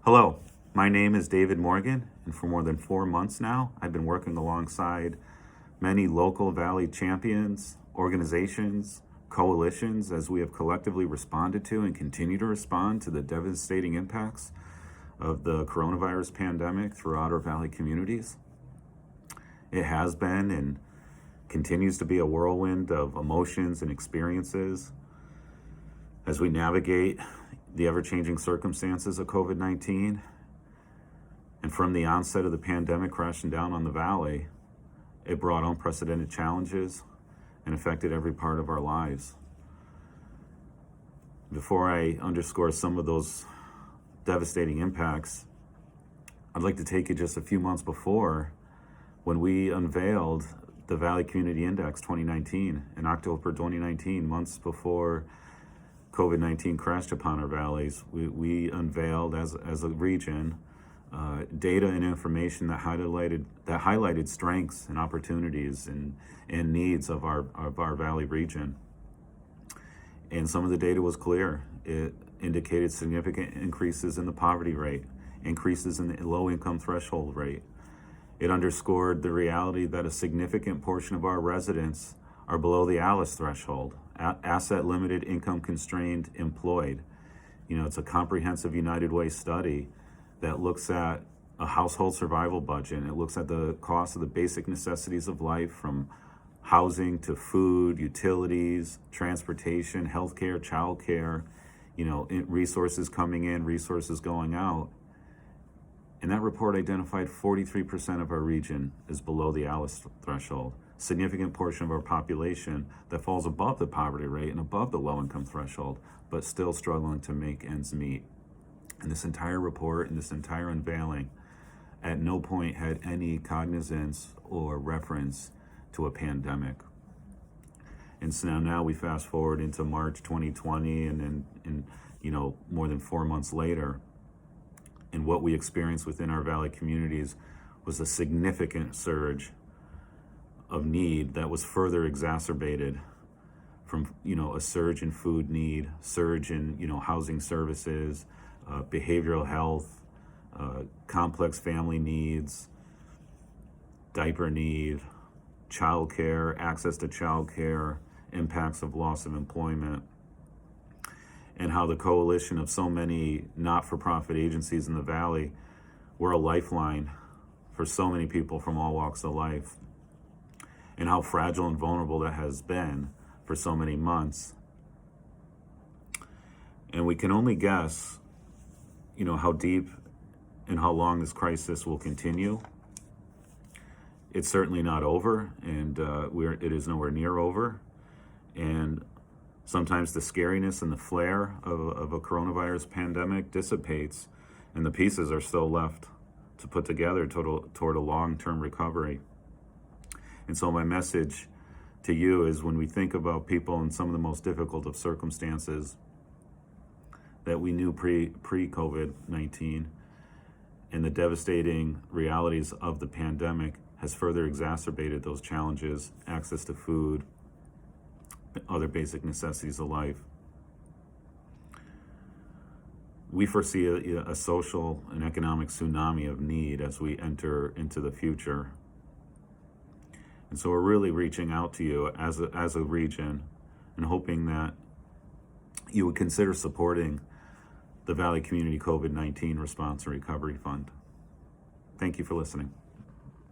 Hello, my name is David Morgan, and for more than 4 months now, I've been working alongside many local Valley champions, organizations, coalitions, as we have collectively responded to and continue to respond to the devastating impacts of the coronavirus pandemic throughout our Valley communities. It has been and continues to be a whirlwind of emotions and experiences as we navigate the ever-changing circumstances of COVID-19. And from the onset of the pandemic crashing down on the Valley, it brought unprecedented challenges and affected every part of our lives. Before I underscore some of those devastating impacts, I'd like to take you just a few months before when we unveiled the Valley Community Index 2019 in October 2019, months before COVID-19 crashed upon our valleys. We unveiled as a region data and information that highlighted strengths and opportunities and needs of our valley region. And some of the data was clear. It indicated significant increases in the poverty rate, increases in the low income threshold rate. It underscored the reality that a significant portion of our residents are below the ALICE threshold, asset limited, income constrained, employed. It's a comprehensive United Way study that looks at a household survival budget. And it looks at the cost of the basic necessities of life, from housing to food, utilities, transportation, healthcare, childcare, resources coming in, resources going out. And that report identified 43% of our region is below the ALICE threshold. Significant portion of our population that falls above the poverty rate and above the low income threshold, but still struggling to make ends meet. And this entire report and this entire unveiling at no point had any cognizance or reference to a pandemic. And so now we fast forward into March 2020, and then, more than 4 months later, and what we experienced within our Valley communities was a significant surge of need that was further exacerbated from, a surge in food need, surge in, housing services, behavioral health, complex family needs, diaper need, childcare, access to childcare, impacts of loss of employment, and how the coalition of so many not-for-profit agencies in the Valley were a lifeline for so many people from all walks of life, and how fragile and vulnerable that has been for so many months. And we can only guess, how deep and how long this crisis will continue. It's certainly not over, and it is nowhere near over. And sometimes the scariness and the flare of a coronavirus pandemic dissipates, and the pieces are still left to put together toward a long-term recovery. And so my message to you is, when we think about people in some of the most difficult of circumstances that we knew pre-COVID-19, and the devastating realities of the pandemic has further exacerbated those challenges: access to food, other basic necessities of life. We foresee a social and economic tsunami of need as we enter into the future. And so we're really reaching out to you as a region and hoping that you would consider supporting the Valley Community COVID-19 Response and Recovery Fund. Thank you for listening.